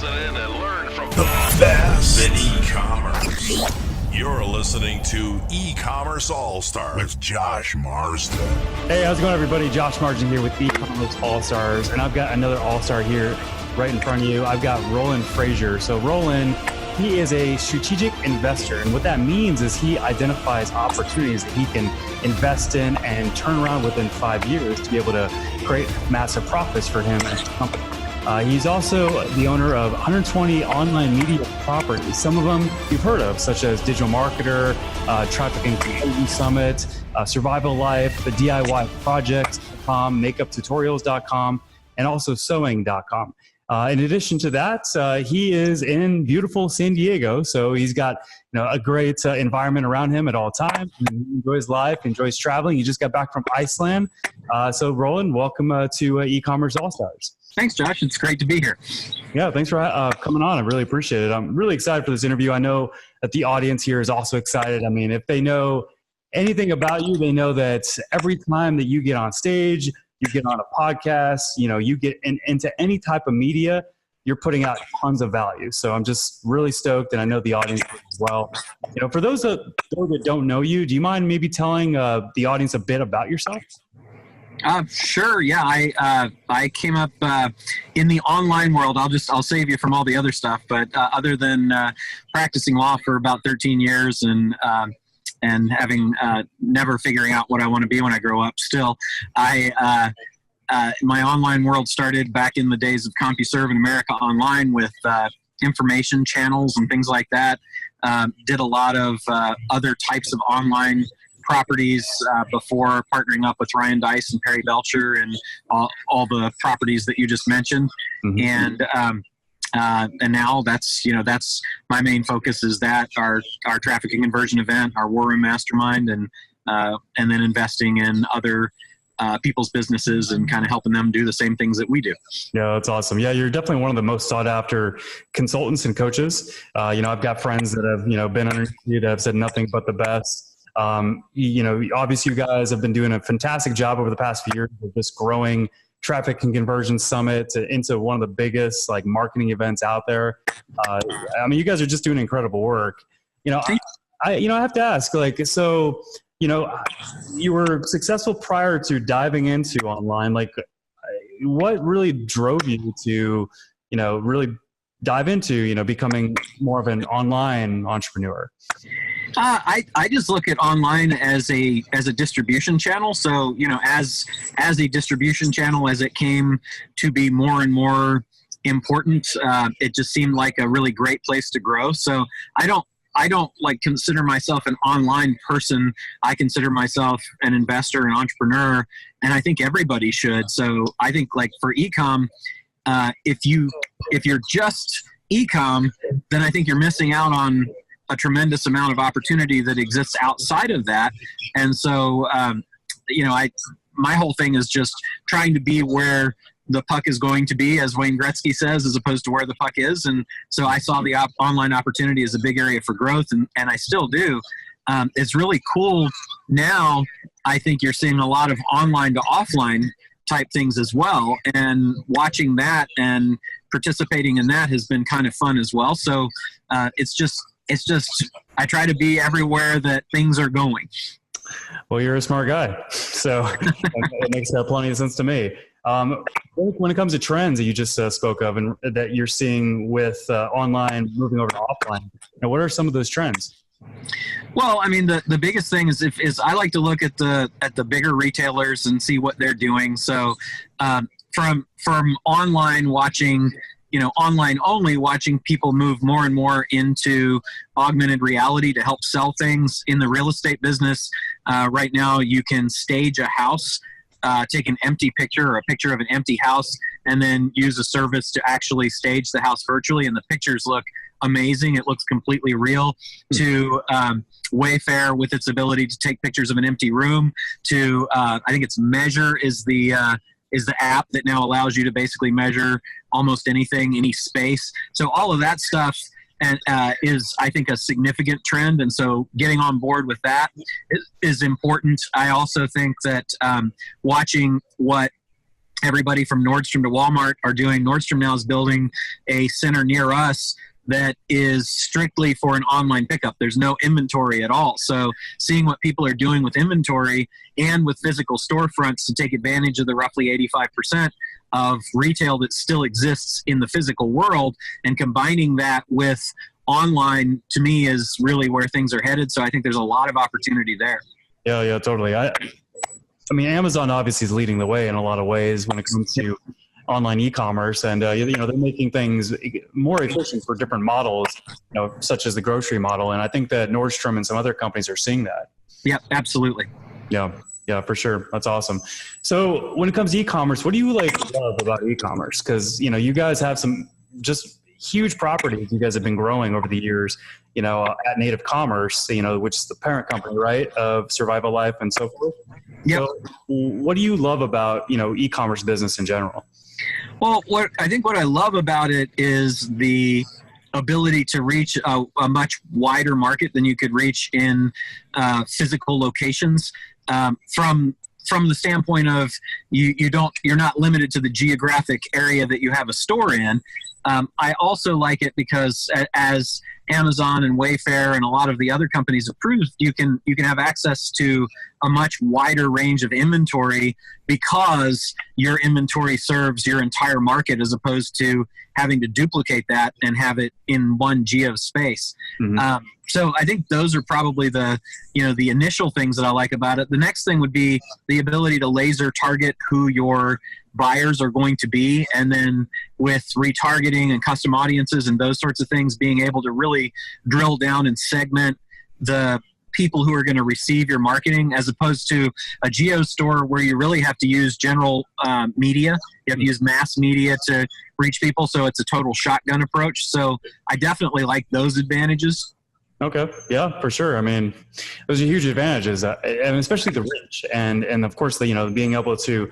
listen in and learn from the best in e-commerce. You're listening to E-Commerce All-Stars with Josh Marsden. Hey, how's it going, everybody? Josh Marsden here with E-Commerce All-Stars, and I've got another All-Star here right in front of you. I've got Roland Frasier. So Roland, he is a strategic investor, and what that means is he identifies opportunities that he can invest in and turn around within 5 years to be able to create massive profits for him and his company. He's also the owner of 120 online media properties. Some of them you've heard of, such as Digital Marketer, Traffic and Conversion Summit, Survivallife, the DIYprojects.com, Makeuptutorials.com, and also sewing.com. In addition to that, he is in beautiful San Diego, so he's got a great environment around him at all times. He enjoys life, enjoys traveling. He just got back from Iceland. So Roland, welcome to E-Commerce All-Stars. Thanks, Josh. It's great to be here. Yeah, thanks for coming on. I really appreciate it. I'm really excited for this interview. I know that the audience here is also excited. I mean, if they know anything about you, they know that every time that you get on stage, you get on a podcast, you get into any type of media, you're putting out tons of value. So I'm just really stoked, and I know the audience as well. For those that don't know you, do you mind maybe telling the audience a bit about yourself? Sure. Yeah. I came up in the online world. I'll save you from all the other stuff. But other than practicing law for about 13 years and having never figuring out what I want to be when I grow up, still, my online world started back in the days of CompuServe in America Online with information channels and things like that. Did a lot of other types of online properties before partnering up with Ryan Dice and Perry Belcher and all the properties that you just mentioned. Mm-hmm. And now that's my main focus is that our traffic and conversion event, our War Room Mastermind, and then investing in other people's businesses and kind of helping them do the same things that we do. Yeah, that's awesome. Yeah, you're definitely one of the most sought after consultants and coaches. I've got friends that have been underneath you that have said nothing but the best. Obviously you guys have been doing a fantastic job over the past few years of just growing Traffic and Conversion Summit into one of the biggest marketing events out there. You guys are just doing incredible work. I have to ask, you were successful prior to diving into online. What really drove you to, really dive into, becoming more of an online entrepreneur? I just look at online as a distribution channel. So, as a distribution channel, as it came to be more and more important, it just seemed like a really great place to grow. So I don't consider myself an online person. I consider myself an investor, an entrepreneur, and I think everybody should. So I think for e-com, if you're just e-com, then I think you're missing out on a tremendous amount of opportunity that exists outside of that. And so, my whole thing is just trying to be where the puck is going to be, as Wayne Gretzky says, as opposed to where the puck is. And so I saw the online opportunity as a big area for growth, and I still do. It's really cool now. I think you're seeing a lot of online to offline type things as well. And watching that and participating in that has been kind of fun as well. So it's just, I try to be everywhere that things are going. Well, you're a smart guy. So it makes plenty of sense to me. When it comes to trends that you just spoke of and that you're seeing with online moving over to offline, what are some of those trends? Well, the biggest thing is I like to look at the bigger retailers and see what they're doing. So from online watching, online only, watching people move more and more into augmented reality to help sell things in the real estate business. Right now, you can stage a house, take an empty picture or a picture of an empty house, and then use a service to actually stage the house virtually, and the pictures look amazing. It looks completely real. To Wayfair with its ability to take pictures of an empty room, to I think it's Measure is the app that now allows you to basically measure almost anything, any space. So all of that stuff is, I think, a significant trend. And so getting on board with that is important. I also think that watching what everybody from Nordstrom to Walmart are doing. Nordstrom now is building a center near us that is strictly for an online pickup. There's no inventory at all. So seeing what people are doing with inventory and with physical storefronts to take advantage of the roughly 85% of retail that still exists in the physical world, and combining that with online, to me, is really where things are headed. So I think there's a lot of opportunity there. Yeah, totally. I mean, Amazon obviously is leading the way in a lot of ways when it comes to online e-commerce, and they're making things more efficient for different models, such as the grocery model. And I think that Nordstrom and some other companies are seeing that. Yep, absolutely. Yeah, for sure. That's awesome. So when it comes to e-commerce, what do you love about e-commerce? Because you guys have some just huge properties you guys have been growing over the years. At Native Commerce, which is the parent company, right, of Survivallife and so forth. Yep. So what do you love about e-commerce business in general? Well, what I love about it is the ability to reach a much wider market than you could reach in physical locations. From the standpoint of you're not limited to the geographic area that you have a store in. I also like it because as Amazon and Wayfair and a lot of the other companies have proved, you can have access to a much wider range of inventory because your inventory serves your entire market, as opposed to having to duplicate that and have it in one geo space. Mm-hmm. So I think those are probably the initial things that I like about it. The next thing would be the ability to laser target who your buyers are going to be, and then with retargeting and custom audiences and those sorts of things, being able to really drill down and segment the people who are going to receive your marketing, as opposed to a geo store where you really have to use general media. You have to use mass media to reach people, so it's a total shotgun approach. So I definitely like those advantages. Okay. Yeah, for sure. I mean, those are huge advantages, and especially the reach, and of course, being able to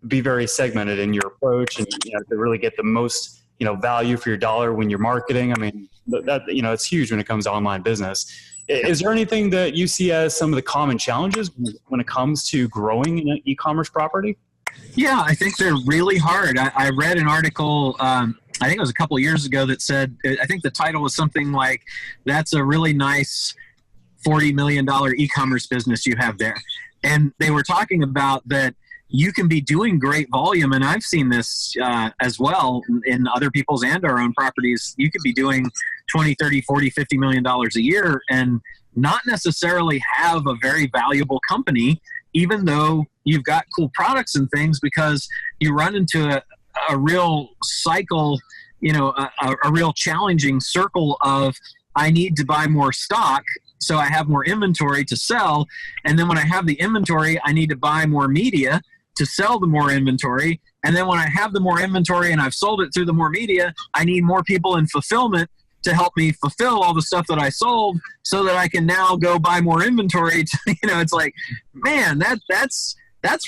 be very segmented in your approach, and to really get the most value for your dollar when you're marketing. I mean, that it's huge when it comes to online business. Is there anything that you see as some of the common challenges when it comes to growing an e-commerce property? Yeah, I think they're really hard. I read an article, I think it was a couple of years ago, that said, I think the title was something like, "That's a really nice $40 million e-commerce business you have there." And they were talking about that you can be doing great volume, and I've seen this as well in other people's and our own properties. You could be doing 20, 30, 40, $50 million a year and not necessarily have a very valuable company, even though you've got cool products and things, because you run into a real cycle, a real challenging circle of, I need to buy more stock so I have more inventory to sell. And then when I have the inventory, I need to buy more media to sell the more inventory. And then when I have the more inventory and I've sold it through the more media, I need more people in fulfillment to help me fulfill all the stuff that I sold, so that I can now go buy more inventory. It's like, man, that's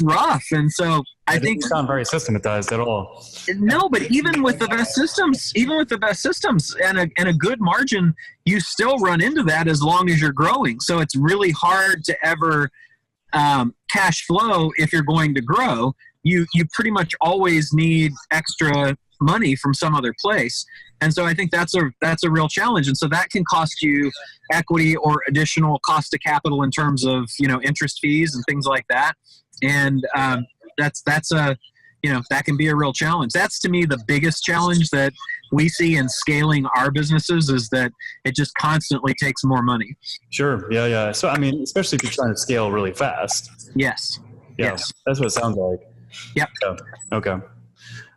rough. And so I think it doesn't sound very systematized at all. No, but even with the best systems and a good margin, you still run into that as long as you're growing. So it's really hard to ever cash flow if you're going to grow. You pretty much always need extra money from some other place. And so I think that's a real challenge. And so that can cost you equity or additional cost of capital in terms of, interest fees and things like that. And that can be a real challenge. That's, to me, the biggest challenge that we see in scaling our businesses, is that it just constantly takes more money. Sure. Yeah. So, I mean, especially if you're trying to scale really fast. Yes. Yeah, Yes. That's what it sounds like. Yep. Yeah. Okay.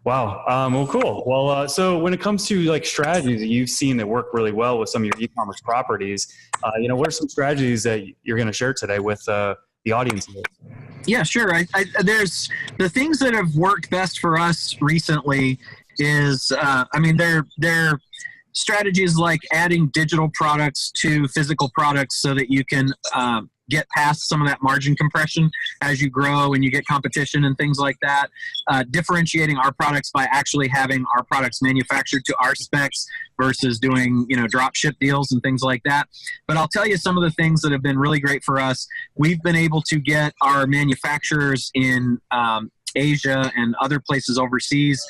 Wow. Well, cool. Well, so when it comes to strategies that you've seen that work really well with some of your e-commerce properties, what are some strategies that you're going to share today with the audience here? Yeah, sure. There's the things that have worked best for us recently is, they're strategies like adding digital products to physical products so that you can get past some of that margin compression as you grow and you get competition and things like that. Differentiating our products by actually having our products manufactured to our specs versus doing, drop ship deals and things like that. But I'll tell you some of the things that have been really great for us. We've been able to get our manufacturers in Asia and other places overseas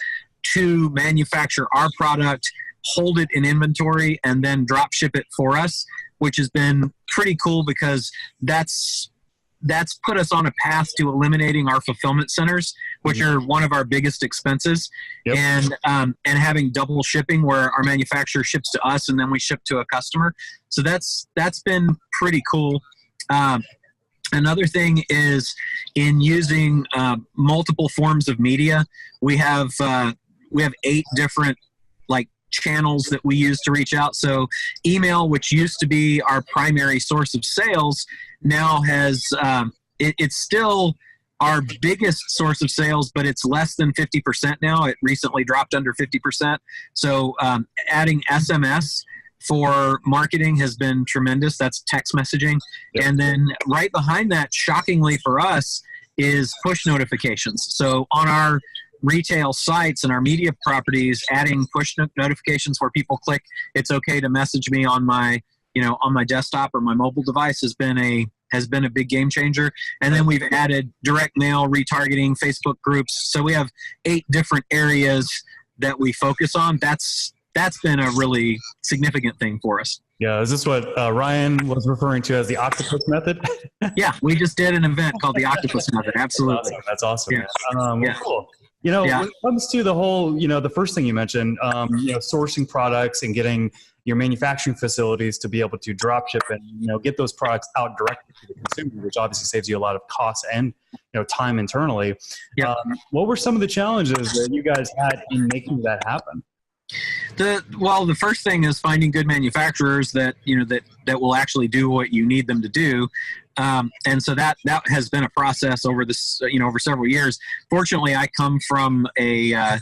to manufacture our product, hold it in inventory, and then drop ship it for us, which has been pretty cool because that's put us on a path to eliminating our fulfillment centers, which are one of our biggest expenses. Yep. And having double shipping where our manufacturer ships to us and then we ship to a customer. So that's been pretty cool. Another thing is in using multiple forms of media. We have 8 different channels that we use to reach out. So email, which used to be our primary source of sales, now has it's still our biggest source of sales, but it's less than 50% now. It recently dropped under 50%. So adding SMS for marketing has been tremendous. That's text messaging. Yep. And then right behind that, shockingly for us, is push notifications. So on our retail sites and our media properties, adding push notifications where people click, it's okay to message me on my desktop or my mobile device has been a big game changer. And then we've added direct mail, retargeting, Facebook groups. So we have 8 different areas that we focus on. That's been a really significant thing for us. Yeah, is this what Ryan was referring to as the octopus method? Yeah, we just did an event called the octopus method. Absolutely. That's awesome. Yeah. Cool. When it comes to the whole, the first thing you mentioned, sourcing products and getting your manufacturing facilities to be able to drop ship and, get those products out directly to the consumer, which obviously saves you a lot of costs and, time internally. Yeah. What were some of the challenges that you guys had in making that happen? The first thing is finding good manufacturers that will actually do what you need them to do. And so that has been a process over over several years. Fortunately, I come from a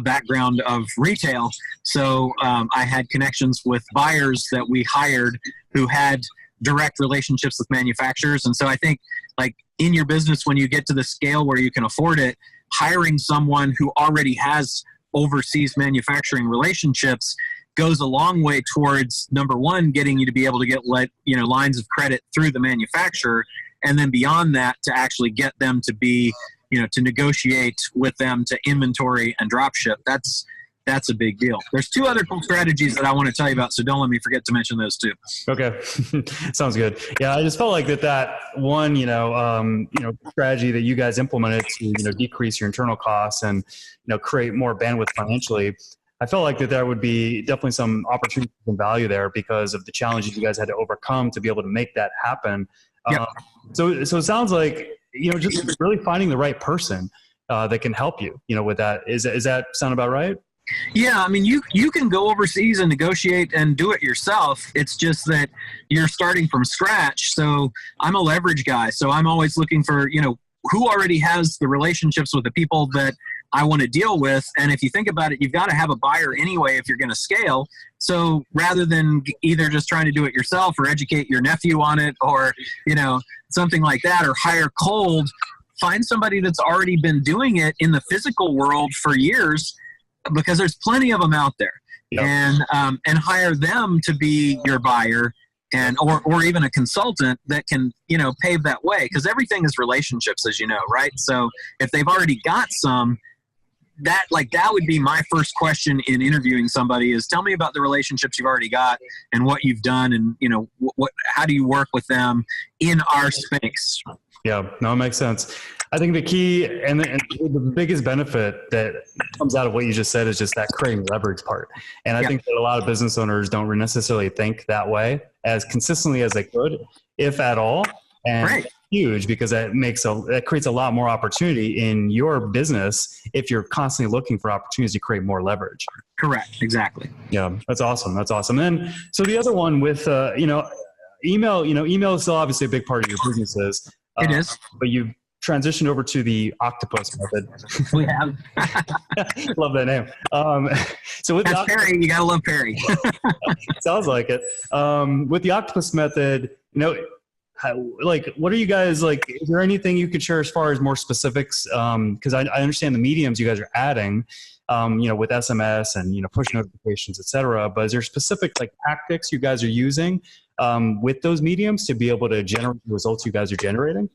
background of retail. So I had connections with buyers that we hired who had direct relationships with manufacturers. And so I think in your business, when you get to the scale where you can afford it, hiring someone who already has overseas manufacturing relationships goes a long way towards, number one, getting you to be able to get lines of credit through the manufacturer, and then beyond that to actually get them to be, to negotiate with them to inventory and drop ship. That's a big deal. There's 2 other cool strategies that I want to tell you about, so don't let me forget to mention those 2. Okay. Sounds good. Yeah, I just felt like that one, strategy that you guys implemented to, decrease your internal costs and, create more bandwidth financially. I felt like that would be definitely some opportunity and value there because of the challenges you guys had to overcome to be able to make that happen. Yep. So it sounds like, just really finding the right person that can help you, with that. Is that sound about right? Yeah, I mean, you can go overseas and negotiate and do it yourself. It's just that you're starting from scratch. So I'm a leverage guy. So I'm always looking for, who already has the relationships with the people that I want to deal with. And if you think about it, you've got to have a buyer anyway if you're going to scale. So rather than either just trying to do it yourself or educate your nephew on it or, something like that, or hire cold, find somebody that's already been doing it in the physical world for years, because there's plenty of them out there. Yep. And hire them to be your buyer and or even a consultant that can, pave that way, because everything is relationships, as you know, right? So if they've already got some, that would be my first question in interviewing somebody is, tell me about the relationships you've already got and what you've done and, how do you work with them in our space? Yeah, no, it makes sense. I think the key and the biggest benefit that comes out of what you just said is just that creating leverage part. And I think that a lot of business owners don't necessarily think that way as consistently as they could, if at all. And right. It's huge because that creates a lot more opportunity in your business if you're constantly looking for opportunities to create more leverage. Correct. Exactly. Yeah, that's awesome. Then, so the other one with, email, email is still obviously a big part of your businesses. It is. But you've transitioned over to the octopus method. We have. Love that name. So with That's Perry. You gotta love Perry. Sounds like it. With the octopus method, what are you guys like? Is there anything you could share as far as more specifics? Because I understand the mediums you guys are adding, with SMS and push notifications, etc. But is there specific like tactics you guys are using with those mediums to be able to generate the results you guys are generating?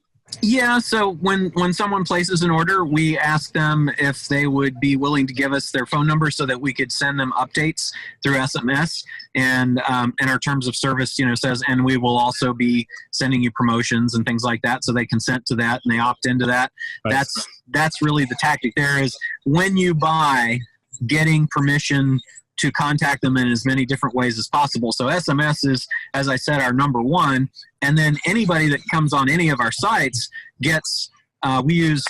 Yeah, so when someone places an order, we ask them if they would be willing to give us their phone number so that we could send them updates through SMS. And our terms of service, says, and we will also be sending you promotions and things like that. So they consent to that and they opt into that. Nice. That's really the tactic there is when you buy, getting permission to contact them in as many different ways as possible. So SMS is, as I said, our number one. And then anybody that comes on any of our sites gets, we use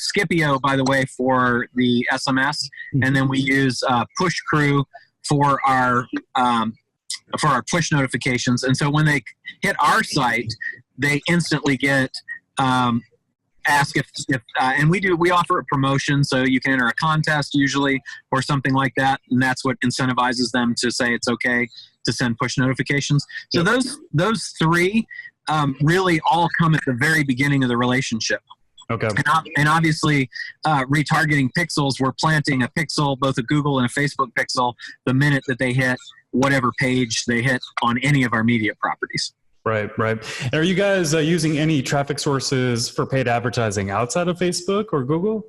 Scipio, by the way, for the SMS. And then we use Push Crew for our push notifications. And so when they hit our site, they instantly get ask if and we offer a promotion, so you can enter a contest usually or something like that, and that's what incentivizes them to say it's okay to send push notifications. So those three really all come at the very beginning of the relationship. Okay. And obviously, retargeting pixels, we're planting a pixel, both a Google and a Facebook pixel, the minute that they hit whatever page they hit on any of our media properties. Right. And are you guys using any traffic sources for paid advertising outside of Facebook or Google?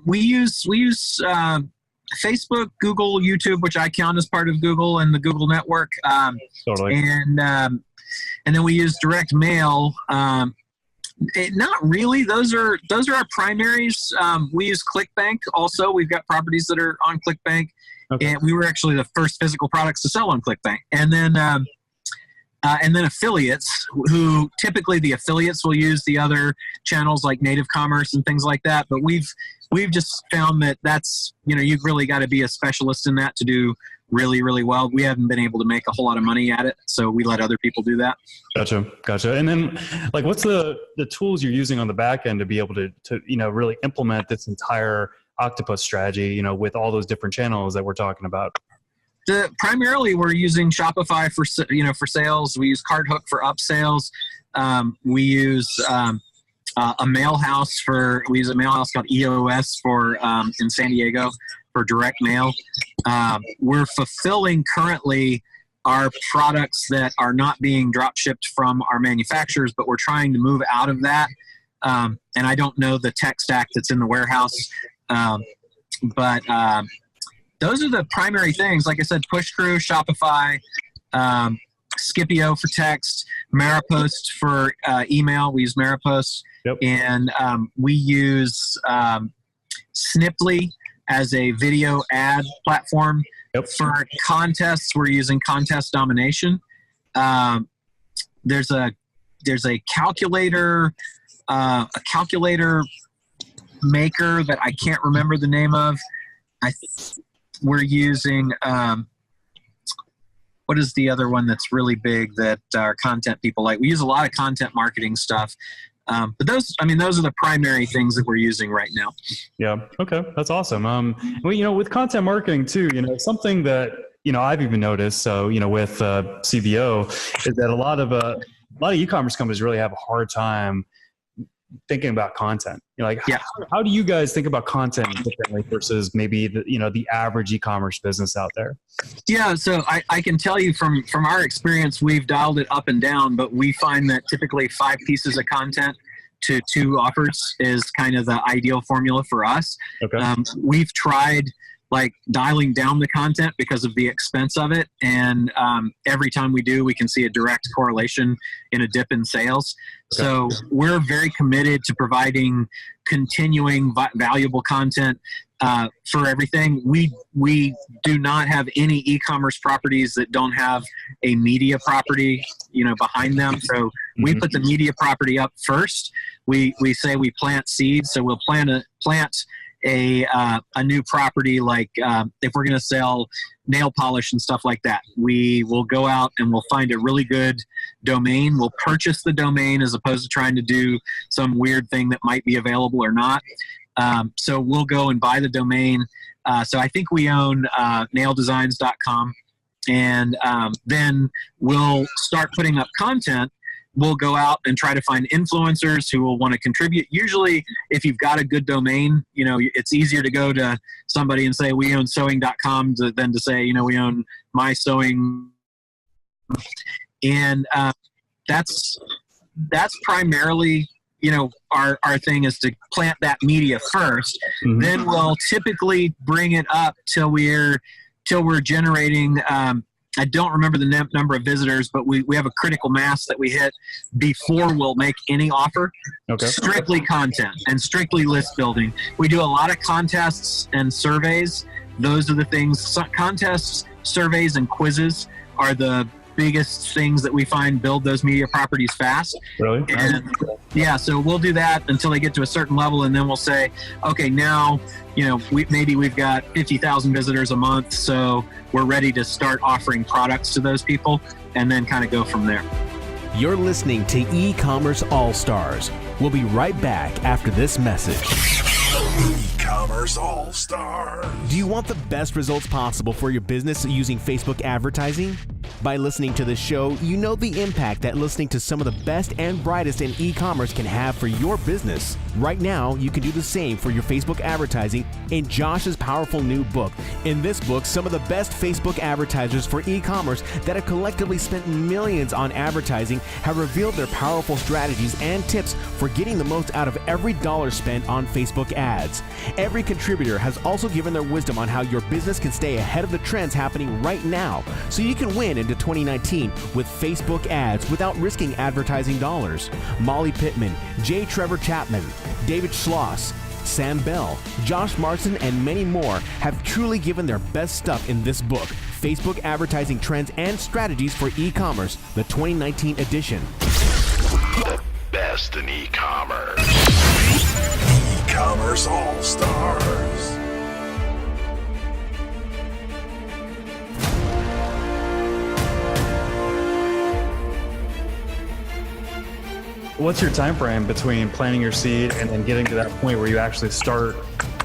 We use Facebook, Google, YouTube, which I count as part of Google and the Google network. Totally. And then we use direct mail. Not really. Those are our primaries. We use ClickBank also. We've got properties that are on ClickBank. Okay. And we were actually the first physical products to sell on ClickBank. And then affiliates, who typically the affiliates will use the other channels like Native Commerce and things like that. But we've just found that that's, you've really got to be a specialist in that to do really, really well. We haven't been able to make a whole lot of money at it, so we let other people do that. Gotcha. And then, like, what's the tools you're using on the back end to be able to really implement this entire octopus strategy, with all those different channels that we're talking about? Primarily, we're using Shopify for sales. We use CardHook for upsales. We use a mail house called EOS for in San Diego for direct mail. We're fulfilling currently our products that are not being drop shipped from our manufacturers, but we're trying to move out of that. And I don't know the tech stack that's in the warehouse, but those are the primary things. Like I said, Push Crew, Shopify, Scipio for text, Maripost for email. We use Maripost. Yep. And we use Sniply as a video ad platform. Yep. For contests, we're using Contest Domination. There's a calculator maker that I can't remember the name of. We're using, what is the other one that's really big that our content people like? We use a lot of content marketing stuff. But those are the primary things that we're using right now. Yeah. Okay. That's awesome. Well, with content marketing too, something that, I've even noticed. So, with CVO is that a lot of e-commerce companies really have a hard time thinking about content. How do you guys think about content differently versus maybe the average e-commerce business out there? Yeah, so I can tell you from our experience, we've dialed it up and down, but we find that typically 5 pieces of content to 2 offers is kind of the ideal formula for us. Okay. We've tried dialing down the content because of the expense of it. And every time we do, we can see a direct correlation in a dip in sales. Okay. So we're very committed to providing continuing valuable content for everything. We do not have any e-commerce properties that don't have a media property, behind them. So we put the media property up first. We say we plant seeds. So we'll plant a new property, like if we're going to sell nail polish and stuff like that, we will go out and we'll find a really good domain. We'll purchase the domain as opposed to trying to do some weird thing that might be available or not. So we'll go and buy the domain. So I think we own naildesigns.com, and then we'll start putting up content we'll go out and try to find influencers who will want to contribute. Usually, if you've got a good domain, it's easier to go to somebody and say, we own sewing.com than to say, we own my sewing. And that's primarily, our thing is to plant that media first. Mm-hmm. Then we'll typically bring it up till we're generating, I don't remember the number of visitors, but we have a critical mass that we hit before we'll make any offer. Okay. Strictly content and strictly list building. We do a lot of contests and surveys. Those are the things. Contests, surveys, and quizzes are the biggest things that we find build those media properties fast. Really? And yeah, so we'll do that until they get to a certain level, and then we'll say, okay, now we've got 50,000 visitors a month, so we're ready to start offering products to those people, and then kind of go from there. You're listening to E-Commerce All-Stars. We'll be right back after this message. E-Commerce All-Stars. Do you want the best results possible for your business using Facebook advertising? By listening to this show, you know the impact that listening to some of the best and brightest in e-commerce can have for your business. Right now, you can do the same for your Facebook advertising in Josh's powerful new book. In this book, some of the best Facebook advertisers for e-commerce that have collectively spent millions on advertising have revealed their powerful strategies and tips for getting the most out of every dollar spent on Facebook ads. Every contributor has also given their wisdom on how your business can stay ahead of the trends happening right now, so you can win into 2019 with Facebook ads without risking advertising dollars. Molly Pittman, J. Trevor Chapman, David Schloss, Sam Bell, Josh Marsden, and many more have truly given their best stuff in this book, Facebook Advertising Trends and Strategies for E-Commerce, the 2019 edition. The best in e-commerce. E-Commerce All-Stars. What's your time frame between planting your seed and then getting to that point where you actually start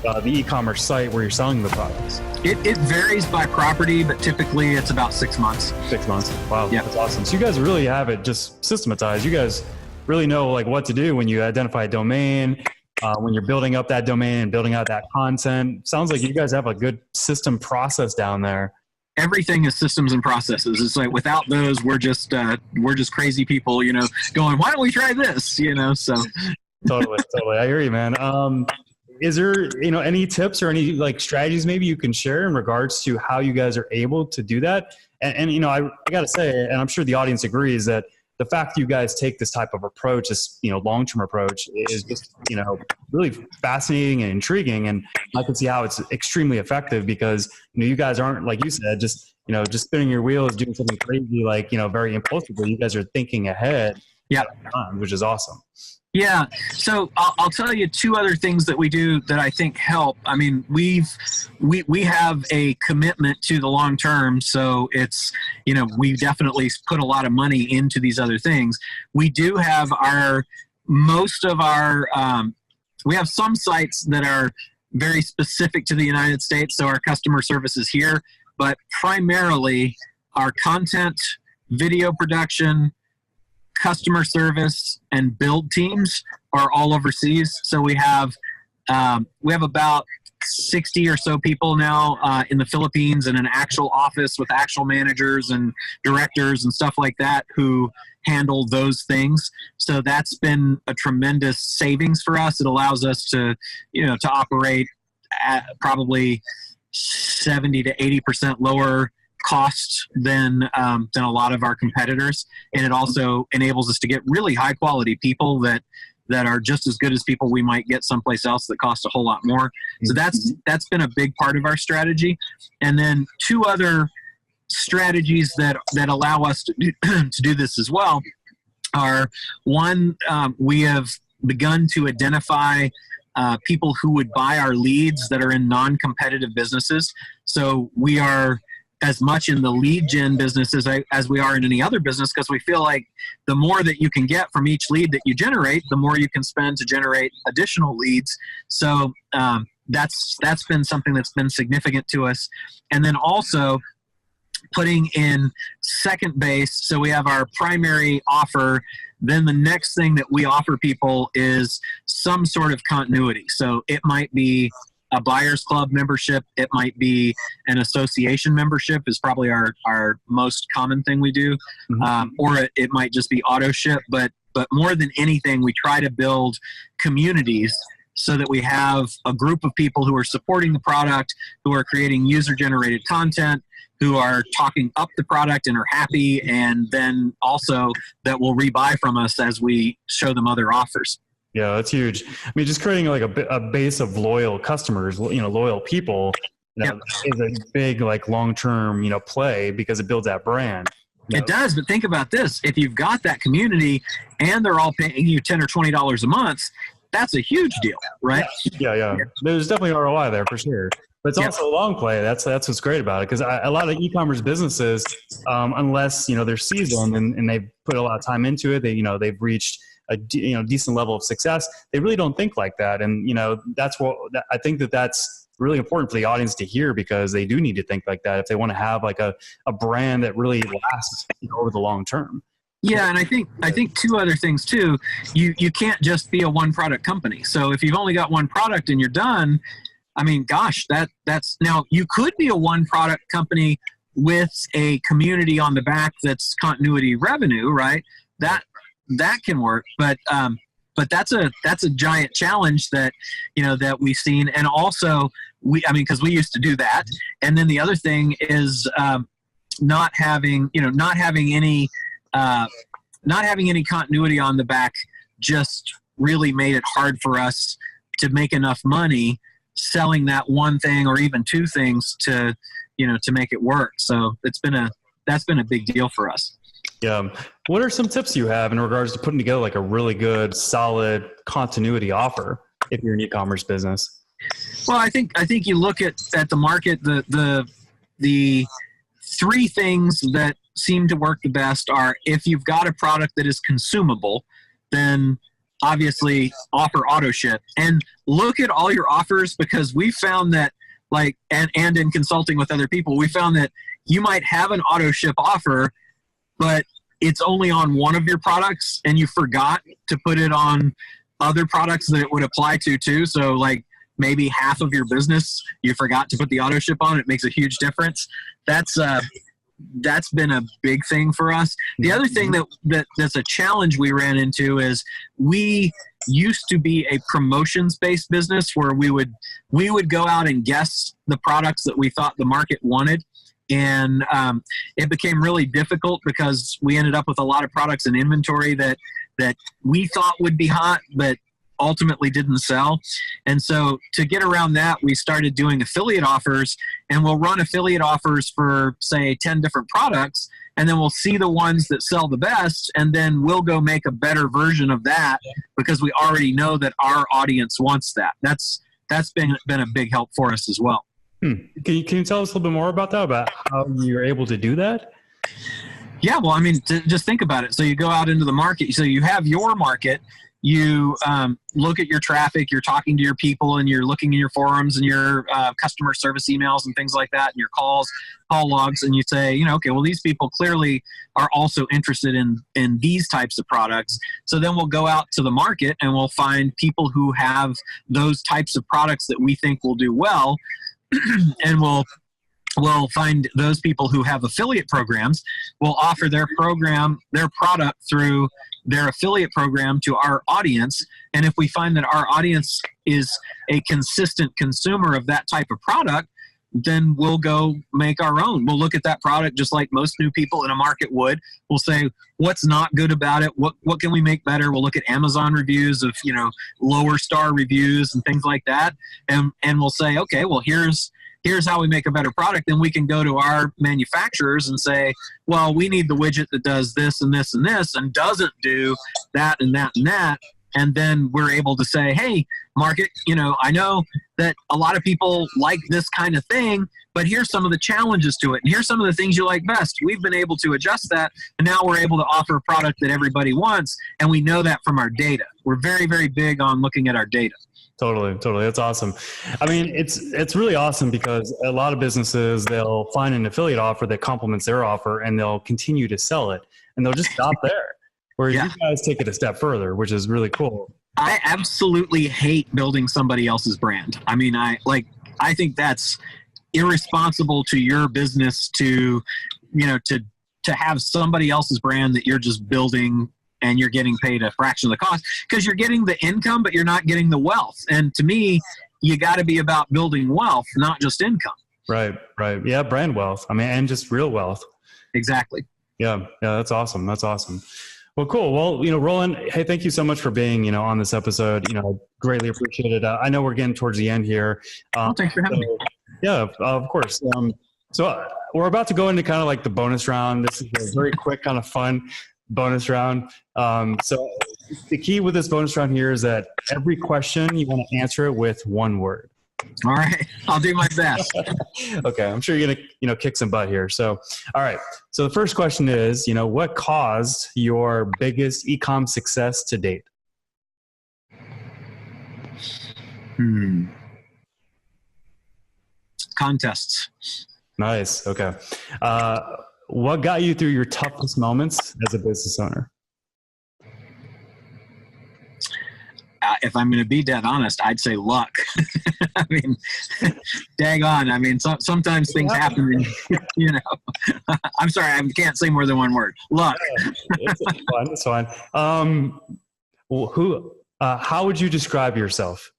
the e-commerce site where you're selling the products? It varies by property, but typically it's about 6 months. 6 months. Wow, yeah. That's awesome. So you guys really have it just systematized. You guys really know what to do when you identify a domain, when you're building up that domain and building out that content. Sounds like you guys have a good system process down there. Everything is systems and processes. It's like without those, we're just crazy people, going, why don't we try this? So totally. I hear you, man. Is there, any tips or any strategies maybe you can share in regards to how you guys are able to do that? And I got to say, and I'm sure the audience agrees, that the fact that you guys take this type of approach, this long-term approach, is just really fascinating and intriguing, and I can see how it's extremely effective because you guys aren't, like you said, just spinning your wheels, doing something crazy very impulsively. You guys are thinking ahead, which is awesome. Yeah. So I'll tell you two other things that we do that I think help. I mean, we have a commitment to the long term. So it's, we definitely put a lot of money into these other things. We do have we have some sites that are very specific to the United States. So our customer service is here, but primarily our content, video production, customer service, and build teams are all overseas. So we have about 60 or so people now in the Philippines in an actual office with actual managers and directors and stuff like that who handle those things. So that's been a tremendous savings for us. It allows us to operate at probably 70 to 80% lower cost than a lot of our competitors, and it also enables us to get really high quality people that are just as good as people we might get someplace else that cost a whole lot more. So that's been a big part of our strategy. And then two other strategies that allow us to do this as well are, one, we have begun to identify people who would buy our leads that are in non-competitive businesses. So we are as much in the lead gen business as we are in any other business, because we feel like the more that you can get from each lead that you generate, the more you can spend to generate additional leads. So that's been something that's been significant to us. And then also putting in second base. So we have our primary offer then the next thing that we offer people is some sort of continuity. So it might be a buyer's club membership. It might be an association membership is probably our most common thing we do. Or it might just be auto ship. But more than anything, we try to build communities so that we have a group of people who are supporting the product, who are creating user-generated content, who are talking up the product and are happy, and then also that will rebuy from us as we show them other offers. Yeah, that's huge. I mean, just creating like a base of loyal customers, loyal people, is a big like long-term, play because it builds that brand. It does, but think about this. If you've got that community and they're all paying you $10 or $20 a month, that's a huge deal, right? Yeah. There's definitely ROI there for sure. But it's also a long play. That's what's great about it. Because a lot of e-commerce businesses, unless they're seasoned and they've put a lot of time into it, they've reached a decent level of success. They really don't think like that, and that's what I think that's really important for the audience to hear, because they do need to think like that if they want to have like a brand that really lasts over the long term. Yeah, and I think two other things too. You can't just be a one product company. So if you've only got one product and you're done, I mean, gosh, that's now you could be a one product company with a community on the back that's continuity revenue, right? That can work, but that's a giant challenge that that we've seen, and also because we used to do that, and then the other thing is not having any continuity on the back just really made it hard for us to make enough money selling that one thing or even two things to make it work. So that's been a big deal for us. Yeah. What are some tips you have in regards to putting together like a really good, solid continuity offer if you're an e-commerce business? Well, I think you look at the market, the three things that seem to work the best are, if you've got a product that is consumable, then obviously offer auto ship, and look at all your offers, because we found that and in consulting with other people, we found that you might have an auto ship offer, but it's only on one of your products and you forgot to put it on other products that it would apply to too. So like maybe half of your business you forgot to put the auto ship on. It makes a huge difference. That's been a big thing for us. The other thing that's a challenge we ran into is we used to be a promotions-based business where we would go out and guess the products that we thought the market wanted. And it became really difficult because we ended up with a lot of products in inventory that we thought would be hot, but ultimately didn't sell. And so to get around that, we started doing affiliate offers, and we'll run affiliate offers for, say, 10 different products, and then we'll see the ones that sell the best, and then we'll go make a better version of that because we already know that our audience wants that. That's been a big help for us as well. Can you tell us a little bit more about that, about how you're able to do that? Yeah, well, I mean, just think about it. So you go out into the market. So you have your market. You look at your traffic. You're talking to your people, and you're looking in your forums and your customer service emails and things like that, and your call logs. And you say, okay, well, these people clearly are also interested in these types of products. So then we'll go out to the market and we'll find people who have those types of products that we think will do well. And we'll find those people who have affiliate programs. We'll offer their product through their affiliate program to our audience. And if we find that our audience is a consistent consumer of that type of product, then we'll go make our own. We'll look at that product just like most new people in a market would. We'll say, what's not good about it? What can we make better? We'll look at Amazon reviews of, lower star reviews and things like that. And we'll say, okay, well, here's how we make a better product. Then we can go to our manufacturers and say, well, we need the widget that does this and this and this and doesn't do that and that and that. And then we're able to say, hey, market, I know that a lot of people like this kind of thing, but here's some of the challenges to it. And here's some of the things you like best. We've been able to adjust that. And now we're able to offer a product that everybody wants. And we know that from our data. We're very, very big on looking at our data. Totally. That's awesome. I mean, it's really awesome because a lot of businesses, they'll find an affiliate offer that complements their offer and they'll continue to sell it and they'll just stop there. Whereas you guys take it a step further, which is really cool. I absolutely hate building somebody else's brand. I mean, I think that's irresponsible to your business to have somebody else's brand that you're just building and you're getting paid a fraction of the cost, because you're getting the income, but you're not getting the wealth. And to me, you got to be about building wealth, not just income. Right. Yeah. Brand wealth. I mean, and just real wealth. Exactly. Yeah. That's awesome. Well, cool. Well, Roland, hey, thank you so much for being, on this episode. Greatly appreciate it. I know we're getting towards the end here. Thanks for having me. Yeah, of course. So we're about to go into kind of like the bonus round. This is a very quick, kind of fun bonus round. So the key with this bonus round here is that every question you want to answer it with one word. All right. I'll do my best. Okay. I'm sure you're going to, kick some butt here. So, all right. So the first question is, what caused your biggest e-com success to date? Contests. Nice. Okay. What got you through your toughest moments as a business owner? If I'm going to be dead honest, I'd say luck. I mean, daggone. I mean, sometimes things happen and, I'm sorry, I can't say more than one word. Luck. It's fine. How would you describe yourself?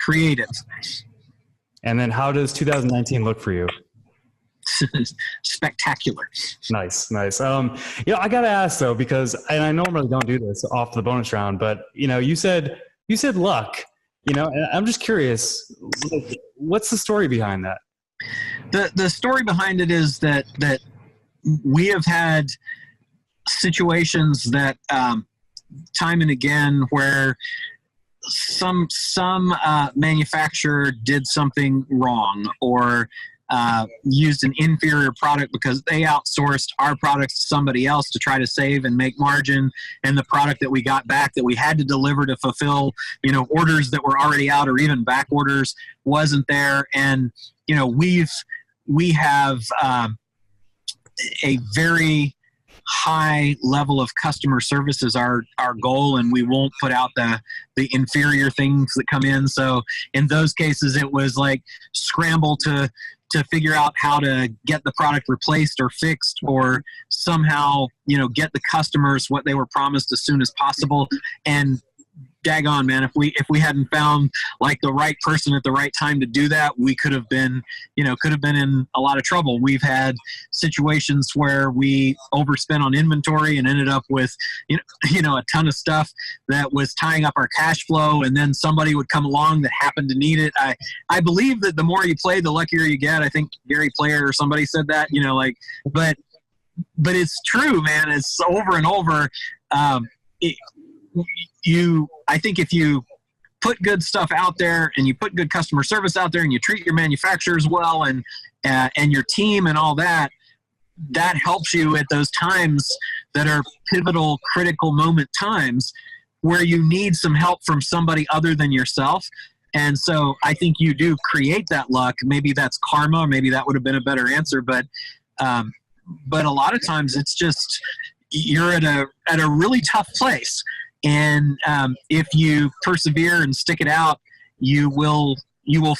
Creative. And then how does 2019 look for you? Spectacular. Nice. I got to ask though, because, and I normally don't do this off the bonus round, but you said luck, and I'm just curious, what's the story behind that? The story behind it is that we have had situations that, time and again, where some manufacturer did something wrong or used an inferior product because they outsourced our products to somebody else to try to save and make margin, and the product that we got back that we had to deliver to fulfill orders that were already out or even back orders wasn't there. And we have a very high level of customer service is our goal, and we won't put out the inferior things that come in. So in those cases, it was like scramble to figure out how to get the product replaced or fixed, or somehow get the customers what they were promised as soon as possible. And daggone, man, if we hadn't found like the right person at the right time to do that, we could have been in a lot of trouble. We've had situations where we overspent on inventory and ended up with a ton of stuff that was tying up our cash flow, and then somebody would come along that happened to need it. I believe that the more you play, the luckier you get. I think Gary Player or somebody said that, but it's true, man. It's over and over. I think if you put good stuff out there and you put good customer service out there and you treat your manufacturers well and your team and all that, that helps you at those times that are pivotal, critical moment times where you need some help from somebody other than yourself. And so I think you do create that luck. Maybe that's karma, maybe that would have been a better answer, but a lot of times it's just you're at a really tough place. And if you persevere and stick it out, you will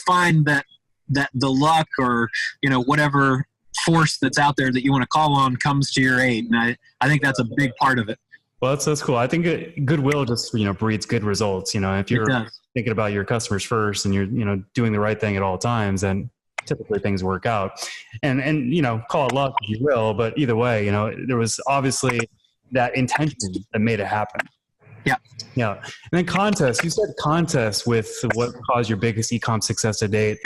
find that the luck or whatever force that's out there that you want to call on comes to your aid. And I think that's a big part of it. Well, that's cool. I think goodwill just breeds good results. If you're thinking about your customers first and you're doing the right thing at all times, then typically things work out. And call it luck if you will, but either way, there was obviously that intention that made it happen. Yeah. And then contest. You said contest with what caused your biggest e-com success to date.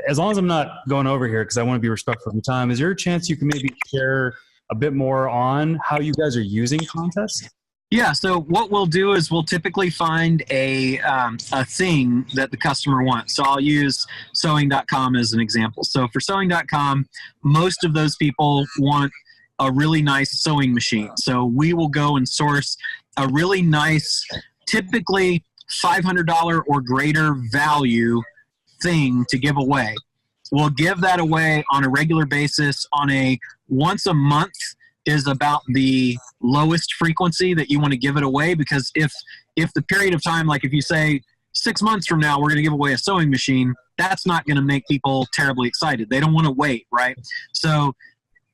As long as I'm not going over here, because I want to be respectful of your time, is there a chance you can maybe share a bit more on how you guys are using contests? Yeah. So what we'll do is we'll typically find a thing that the customer wants. So I'll use sewing.com as an example. So for sewing.com, most of those people want a really nice sewing machine. So we will go and source a really nice, typically $500 or greater value thing to give away. We'll give that away on a regular basis. On a once a month is about the lowest frequency that you want to give it away, because if the period of time, like if you say 6 months from now we're going to give away a sewing machine, that's not going to make people terribly excited. They don't want to wait, right? So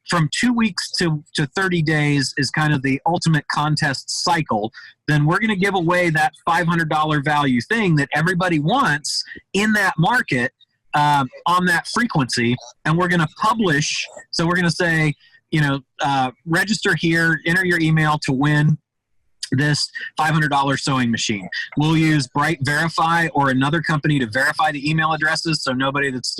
from 2 weeks to 30 days is kind of the ultimate contest cycle. Then we're going to give away that $500 value thing that everybody wants in that market on that frequency, and we're going to publish. So we're going to say, register here, enter your email to win this $500 sewing machine. We'll use Bright Verify or another company to verify the email addresses, so nobody that's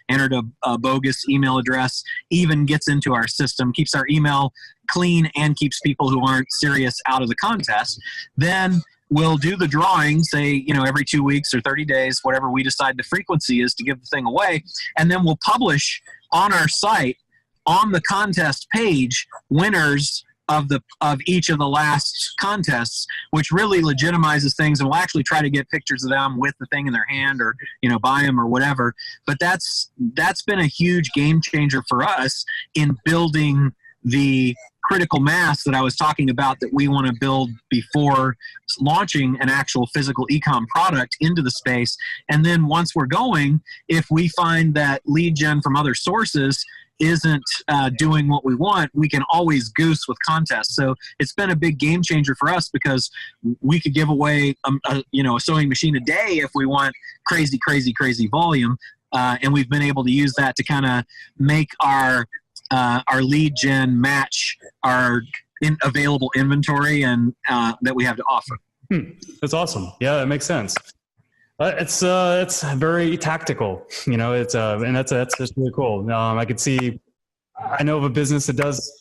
entered a bogus email address even gets into our system, keeps our email clean, and keeps people who aren't serious out of the contest. Then we'll do the drawing, say, every 2 weeks or 30 days, whatever we decide the frequency is to give the thing away, and then we'll publish on our site, on the contest page, winners of each of the last contests, which really legitimizes things, and we'll actually try to get pictures of them with the thing in their hand, or buy them or whatever. But that's been a huge game changer for us in building the critical mass that I was talking about that we want to build before launching an actual physical econ product into the space. And then once we're going, if we find that lead gen from other sources isn't doing what we want, we can always goose with contests. So it's been a big game changer for us, because we could give away a sewing machine a day if we want crazy volume, and we've been able to use that to kind of make our lead gen match our available inventory and that we have to offer. That's awesome. Yeah, that makes sense. It's very tactical, and that's just really cool. I could see, I know of a business that does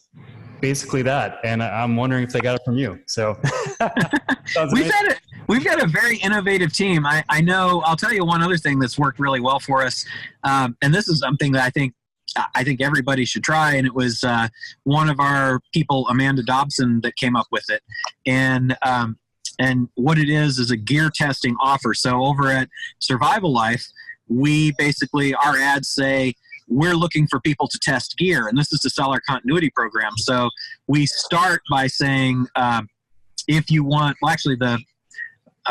basically that, and I'm wondering if they got it from you. So we've got a very innovative team. I know. I'll tell you one other thing that's worked really well for us, and this is something that I think everybody should try. And it was one of our people, Amanda Dobson, that came up with it. And what it is a gear testing offer. So over at Survivallife, we basically, our ads say, we're looking for people to test gear. And this is to sell our continuity program. So we start by saying, if you want, I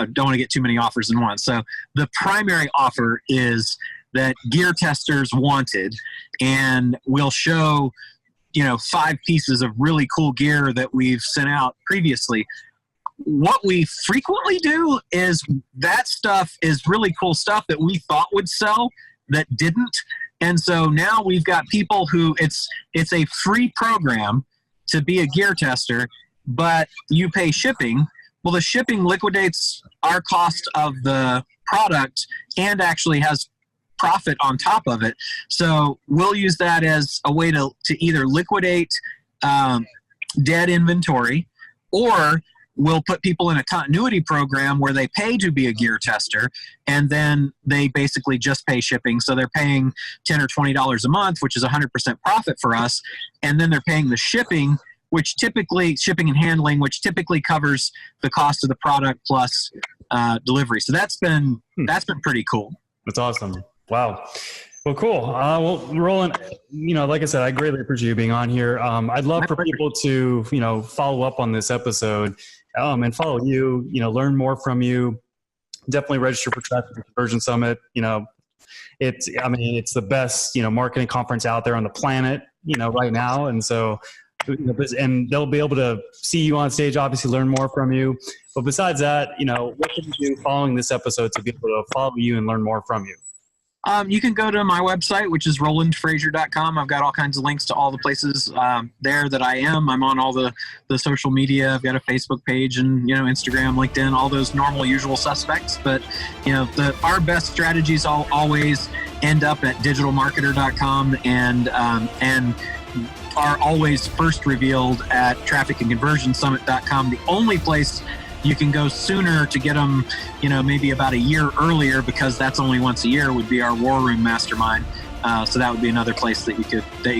don't want to get too many offers in one. So the primary offer is that gear testers wanted, and we'll show, 5 pieces of really cool gear that we've sent out previously. What we frequently do is that stuff is really cool stuff that we thought would sell that didn't. And so now we've got people who it's a free program to be a gear tester, but you pay shipping. Well, the shipping liquidates our cost of the product and actually has profit on top of it. So we'll use that as a way to either liquidate dead inventory, or we'll put people in a continuity program where they pay to be a gear tester, and then they basically just pay shipping. So they're paying $10 or $20 a month, which is 100% profit for us. And then they're paying the shipping, shipping and handling, which typically covers the cost of the product plus delivery. So that's been pretty cool. That's awesome. Wow. Well, cool. Well, Roland, like I said, I greatly appreciate you being on here. I'd love for people to, follow up on this episode and follow you, learn more from you. Definitely register for Traffic and Conversion Summit. It's the best, marketing conference out there on the planet, right now. And so, and they'll be able to see you on stage, obviously learn more from you. But besides that, what can you do following this episode to be able to follow you and learn more from you? You can go to my website, which is rolandfrasier.com. I've got all kinds of links to all the places there that I am. I'm on all the social media. I've got a Facebook page and, Instagram, LinkedIn, all those normal, usual suspects. But, our best strategies always end up at digitalmarketer.com and are always first revealed at trafficandconversionsummit.com. The only place you can go sooner to get them, maybe about a year earlier, because that's only once a year, would be our War Room Mastermind. So that would be another place that you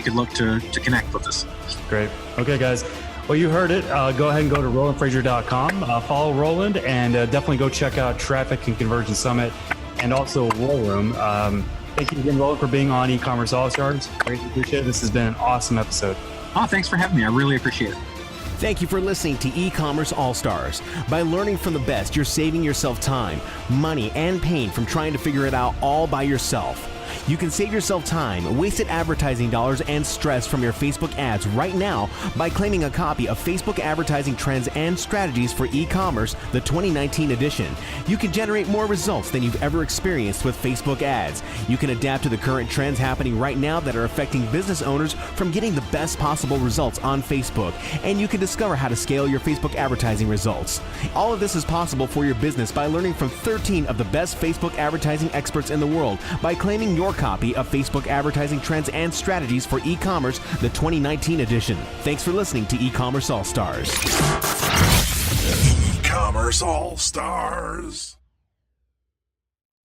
could look to connect with us. Great. Okay, guys. Well, you heard it. Go ahead and go to rolandfrasier.com. Follow Roland, and definitely go check out Traffic and Conversion Summit and also War Room. Thank you again, Roland, for being on E-Commerce All-Stars. Greatly appreciate it. This has been an awesome episode. Oh, thanks for having me. I really appreciate it. Thank you for listening to E-Commerce All-Stars. By learning from the best, you're saving yourself time, money, and pain from trying to figure it out all by yourself. You can save yourself time, wasted advertising dollars, and stress from your Facebook ads right now by claiming a copy of Facebook Advertising Trends and Strategies for E-Commerce, the 2019 edition. You can generate more results than you've ever experienced with Facebook ads. You can adapt to the current trends happening right now that are affecting business owners from getting the best possible results on Facebook. And you can discover how to scale your Facebook advertising results. All of this is possible for your business by learning from 13 of the best Facebook advertising experts in the world by claiming your copy of Facebook Advertising Trends and Strategies for E-Commerce, the 2019 edition. Thanks for listening to E-Commerce All-Stars. E-Commerce All-Stars.